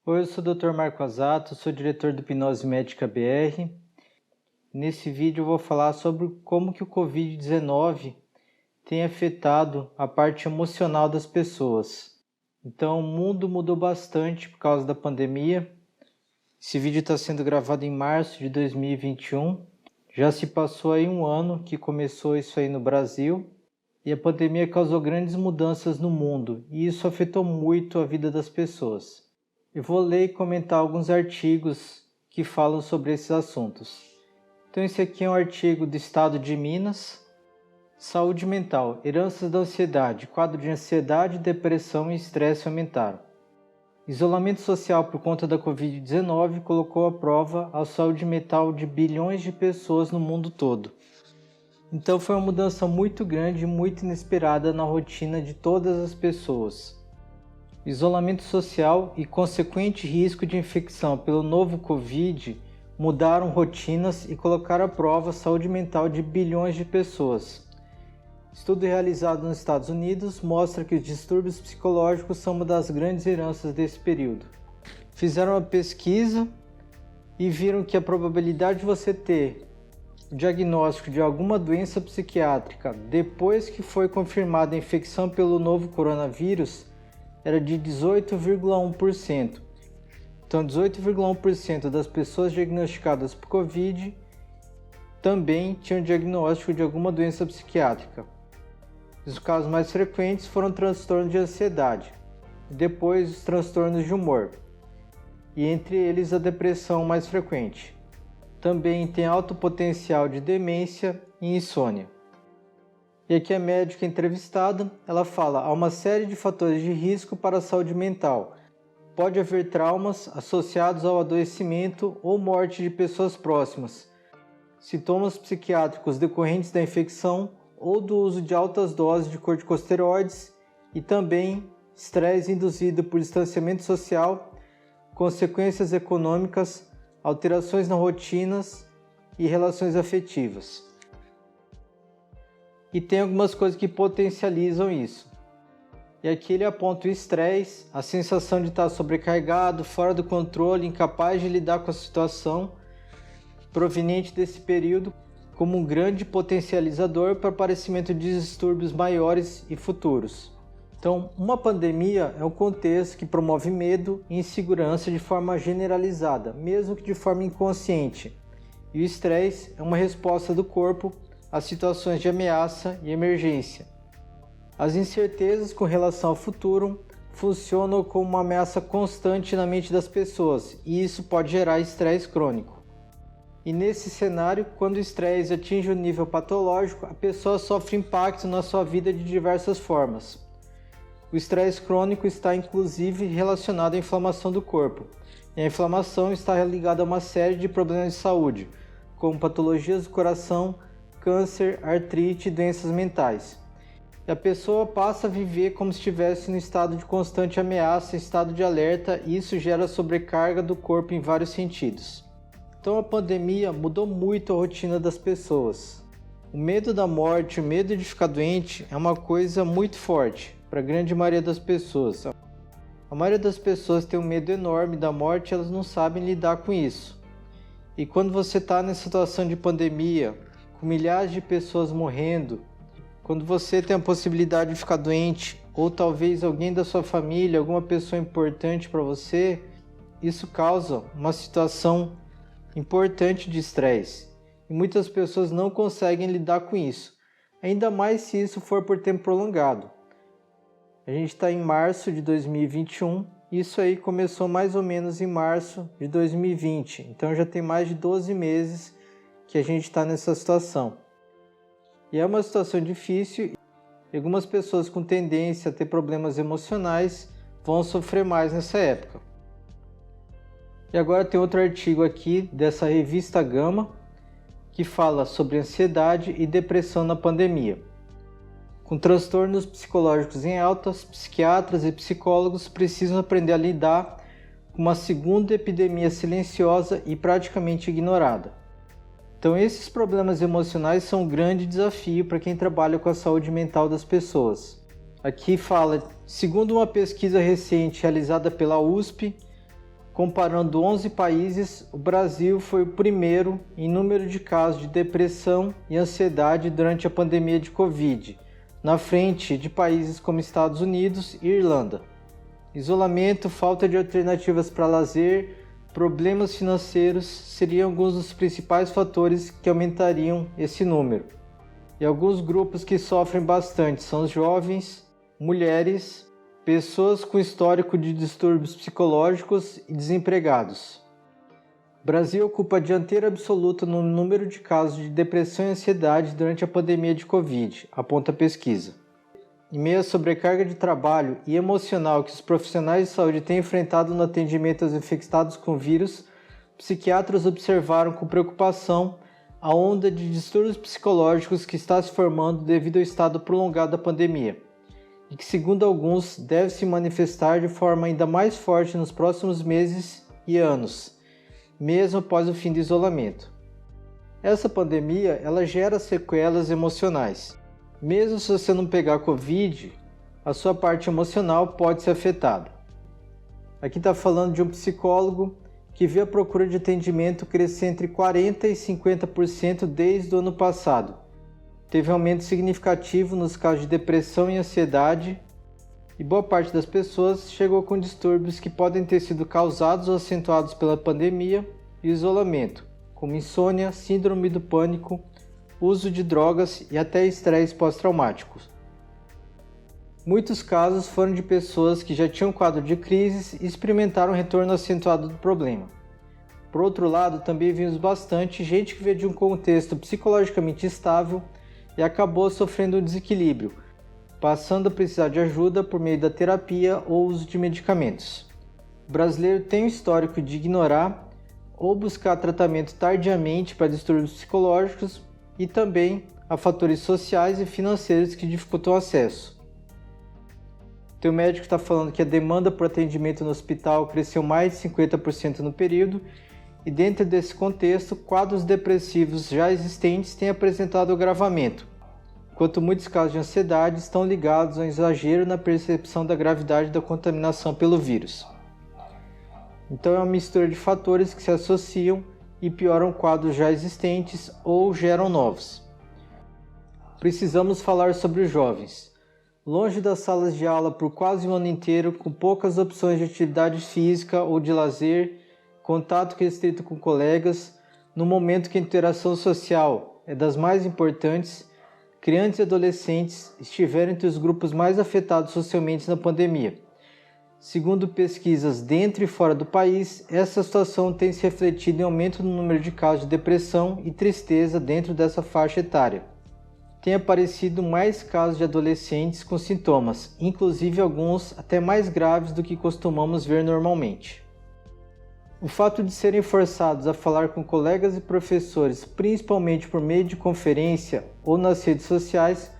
Oi, eu sou o Dr. Marco Azato, sou diretor do Hipnose Médica BR. Nesse vídeo eu vou falar sobre como que o Covid-19 tem afetado a parte emocional das pessoas. Então, o mundo mudou bastante por causa da pandemia. Esse vídeo está sendo gravado em março de 2021. Já se passou aí um ano que começou isso aí no Brasil. E a pandemia causou grandes mudanças no mundo, e isso afetou muito a vida das pessoas. Eu vou ler e comentar alguns artigos que falam sobre esses assuntos. Então esse aqui é um artigo do Estado de Minas. Saúde mental, heranças da ansiedade, quadro de ansiedade, depressão e estresse aumentaram. Isolamento social por conta da Covid-19 colocou à prova a saúde mental de bilhões de pessoas no mundo todo. Então foi uma mudança muito grande e muito inesperada na rotina de todas as pessoas. Isolamento social e consequente risco de infecção pelo novo Covid mudaram rotinas e colocaram à prova a saúde mental de bilhões de pessoas. Estudo realizado nos Estados Unidos mostra que os distúrbios psicológicos são uma das grandes heranças desse período. Fizeram uma pesquisa e viram que a probabilidade de você ter o diagnóstico de alguma doença psiquiátrica depois que foi confirmada a infecção pelo novo coronavírus era de 18,1%. Então, 18,1% das pessoas diagnosticadas por Covid também tinham diagnóstico de alguma doença psiquiátrica. Os casos mais frequentes foram transtornos de ansiedade, depois os transtornos de humor, e entre eles a depressão mais frequente. Também tem alto potencial de demência e insônia. E aqui a médica entrevistada, ela fala: há uma série de fatores de risco para a saúde mental. Pode haver traumas associados ao adoecimento ou morte de pessoas próximas, sintomas psiquiátricos decorrentes da infecção ou do uso de altas doses de corticosteroides e também estresse induzido por distanciamento social, consequências econômicas, alterações nas rotinas e relações afetivas. E tem algumas coisas que potencializam isso. E aqui ele aponta o estresse, a sensação de estar sobrecarregado, fora do controle, incapaz de lidar com a situação, proveniente desse período, como um grande potencializador para o aparecimento de distúrbios maiores e futuros. Então, uma pandemia é um contexto que promove medo e insegurança de forma generalizada, mesmo que de forma inconsciente. E o estresse é uma resposta do corpo a situações de ameaça e emergência. As incertezas com relação ao futuro funcionam como uma ameaça constante na mente das pessoas, e isso pode gerar estresse crônico. E nesse cenário, quando o estresse atinge o nível patológico, a pessoa sofre impacto na sua vida de diversas formas. O estresse crônico está inclusive relacionado à inflamação do corpo. E a inflamação está ligada a uma série de problemas de saúde, como patologias do coração, câncer, artrite e doenças mentais. E a pessoa passa a viver como se estivesse no estado de constante ameaça, estado de alerta, e isso gera sobrecarga do corpo em vários sentidos. Então a pandemia mudou muito a rotina das pessoas. O medo da morte, o medo de ficar doente é uma coisa muito forte para a grande maioria das pessoas. A maioria das pessoas tem um medo enorme da morte e elas não sabem lidar com isso. E quando você está nessa situação de pandemia, com milhares de pessoas morrendo, quando você tem a possibilidade de ficar doente, ou talvez alguém da sua família, alguma pessoa importante para você, isso causa uma situação importante de estresse. E muitas pessoas não conseguem lidar com isso, ainda mais se isso for por tempo prolongado. A gente está em março de 2021, isso aí começou mais ou menos em março de 2020, então já tem mais de 12 meses que a gente está nessa situação. E é uma situação difícil, e algumas pessoas com tendência a ter problemas emocionais vão sofrer mais nessa época. E agora tem outro artigo aqui dessa revista Gama, que fala sobre ansiedade e depressão na pandemia. Com transtornos psicológicos em alta, psiquiatras e psicólogos precisam aprender a lidar com uma segunda epidemia silenciosa e praticamente ignorada. Então esses problemas emocionais são um grande desafio para quem trabalha com a saúde mental das pessoas. Aqui fala, segundo uma pesquisa recente realizada pela USP, comparando 11 países, o Brasil foi o primeiro em número de casos de depressão e ansiedade durante a pandemia de Covid, na frente de países como Estados Unidos e Irlanda. Isolamento, falta de alternativas para lazer, problemas financeiros seriam alguns dos principais fatores que aumentariam esse número. E alguns grupos que sofrem bastante são os jovens, mulheres, pessoas com histórico de distúrbios psicológicos e desempregados. O Brasil ocupa a dianteira absoluta no número de casos de depressão e ansiedade durante a pandemia de Covid, aponta a pesquisa. Em meio à sobrecarga de trabalho e emocional que os profissionais de saúde têm enfrentado no atendimento aos infectados com vírus, psiquiatras observaram com preocupação a onda de distúrbios psicológicos que está se formando devido ao estado prolongado da pandemia, e que, segundo alguns, deve se manifestar de forma ainda mais forte nos próximos meses e anos, mesmo após o fim do isolamento. Essa pandemia, ela gera sequelas emocionais. Mesmo se você não pegar Covid, a sua parte emocional pode ser afetada. Aqui está falando de um psicólogo que viu a procura de atendimento crescer entre 40% e 50% desde o ano passado. Teve um aumento significativo nos casos de depressão e ansiedade, e boa parte das pessoas chegou com distúrbios que podem ter sido causados ou acentuados pela pandemia e isolamento, como insônia, síndrome do pânico, uso de drogas e até estresse pós-traumático. Muitos casos foram de pessoas que já tinham quadro de crises e experimentaram um retorno acentuado do problema. Por outro lado, também vimos bastante gente que veio de um contexto psicologicamente estável e acabou sofrendo um desequilíbrio, passando a precisar de ajuda por meio da terapia ou uso de medicamentos. O brasileiro tem um histórico de ignorar ou buscar tratamento tardiamente para distúrbios psicológicos e também a fatores sociais e financeiros que dificultam o acesso. O médico está falando que a demanda por atendimento no hospital cresceu mais de 50% no período, e dentro desse contexto, quadros depressivos já existentes têm apresentado agravamento, enquanto muitos casos de ansiedade estão ligados ao exagero na percepção da gravidade da contaminação pelo vírus. Então é uma mistura de fatores que se associam e pioram quadros já existentes ou geram novos. Precisamos falar sobre os jovens. Longe das salas de aula por quase um ano inteiro, com poucas opções de atividade física ou de lazer, contato restrito com colegas, no momento que a interação social é das mais importantes, crianças e adolescentes estiveram entre os grupos mais afetados socialmente na pandemia. Segundo pesquisas dentro e fora do país, essa situação tem se refletido em aumento no número de casos de depressão e tristeza dentro dessa faixa etária. Tem aparecido mais casos de adolescentes com sintomas, inclusive alguns até mais graves do que costumamos ver normalmente. O fato de serem forçados a falar com colegas e professores, principalmente por meio de conferência ou nas redes sociais,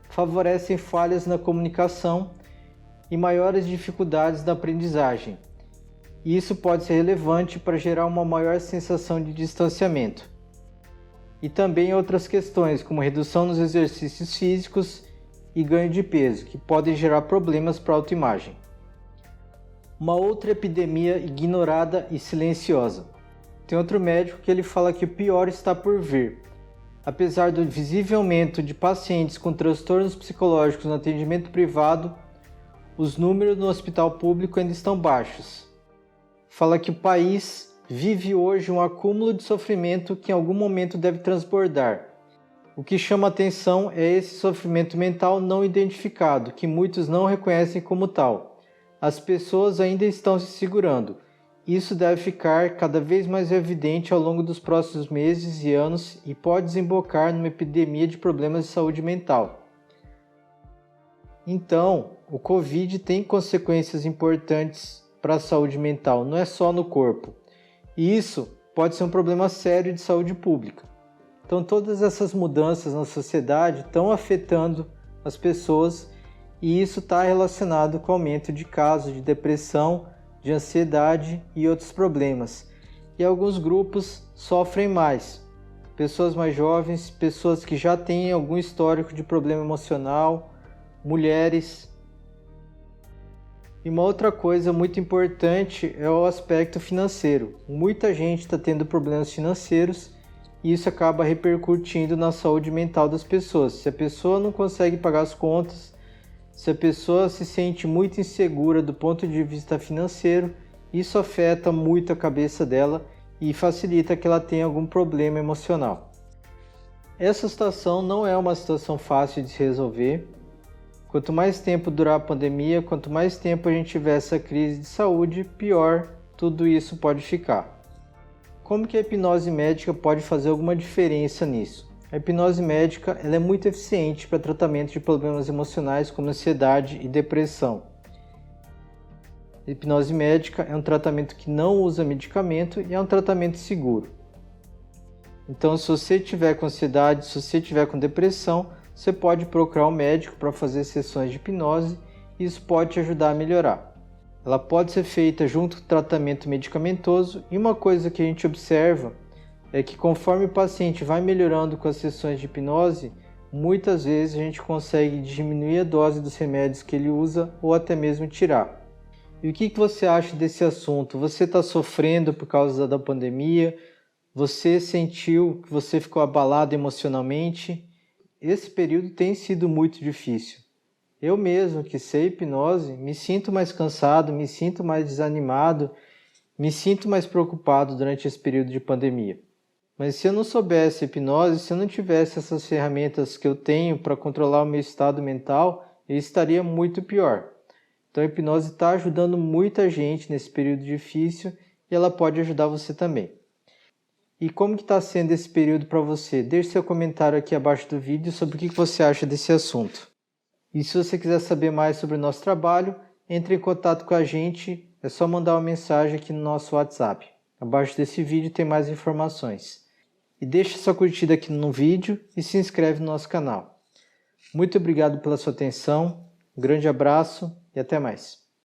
favorecem falhas na comunicação e maiores dificuldades na aprendizagem. E isso pode ser relevante para gerar uma maior sensação de distanciamento. E também outras questões, como redução nos exercícios físicos e ganho de peso, que podem gerar problemas para a autoimagem. Uma outra epidemia ignorada e silenciosa. Tem outro médico que ele fala que o pior está por vir. Apesar do visível aumento de pacientes com transtornos psicológicos no atendimento privado, os números no hospital público ainda estão baixos. Fala que o país vive hoje um acúmulo de sofrimento que em algum momento deve transbordar. O que chama atenção é esse sofrimento mental não identificado, que muitos não reconhecem como tal. As pessoas ainda estão se segurando. Isso deve ficar cada vez mais evidente ao longo dos próximos meses e anos e pode desembocar numa epidemia de problemas de saúde mental. Então, o Covid tem consequências importantes para a saúde mental, não é só no corpo. E isso pode ser um problema sério de saúde pública. Então, todas essas mudanças na sociedade estão afetando as pessoas e isso está relacionado com o aumento de casos de depressão, de ansiedade e outros problemas. E alguns grupos sofrem mais. Pessoas mais jovens, pessoas que já têm algum histórico de problema emocional, mulheres. E uma outra coisa muito importante é o aspecto financeiro. Muita gente está tendo problemas financeiros e isso acaba repercutindo na saúde mental das pessoas. Se a pessoa não consegue pagar as contas, se a pessoa se sente muito insegura do ponto de vista financeiro, isso afeta muito a cabeça dela e facilita que ela tenha algum problema emocional. Essa situação não é uma situação fácil de se resolver. Quanto mais tempo durar a pandemia, quanto mais tempo a gente tiver essa crise de saúde, pior tudo isso pode ficar. Como que a hipnose médica pode fazer alguma diferença nisso? A hipnose médica ela é muito eficiente para tratamento de problemas emocionais como ansiedade e depressão. A hipnose médica é um tratamento que não usa medicamento e é um tratamento seguro. Então, se você tiver com ansiedade, se você tiver com depressão, você pode procurar um médico para fazer sessões de hipnose e isso pode te ajudar a melhorar. Ela pode ser feita junto com o tratamento medicamentoso e uma coisa que a gente observa é que conforme o paciente vai melhorando com as sessões de hipnose, muitas vezes a gente consegue diminuir a dose dos remédios que ele usa ou até mesmo tirar. E o que você acha desse assunto? Você está sofrendo por causa da pandemia? Você sentiu que você ficou abalado emocionalmente? Esse período tem sido muito difícil. Eu mesmo, que sei hipnose, me sinto mais cansado, me sinto mais desanimado, me sinto mais preocupado durante esse período de pandemia. Mas se eu não soubesse hipnose, se eu não tivesse essas ferramentas que eu tenho para controlar o meu estado mental, eu estaria muito pior. Então a hipnose está ajudando muita gente nesse período difícil e ela pode ajudar você também. E como que está sendo esse período para você? Deixe seu comentário aqui abaixo do vídeo sobre o que você acha desse assunto. E se você quiser saber mais sobre o nosso trabalho, entre em contato com a gente, é só mandar uma mensagem aqui no nosso WhatsApp. Abaixo desse vídeo tem mais informações. E deixa sua curtida aqui no vídeo e se inscreve no nosso canal. Muito obrigado pela sua atenção, um grande abraço e até mais.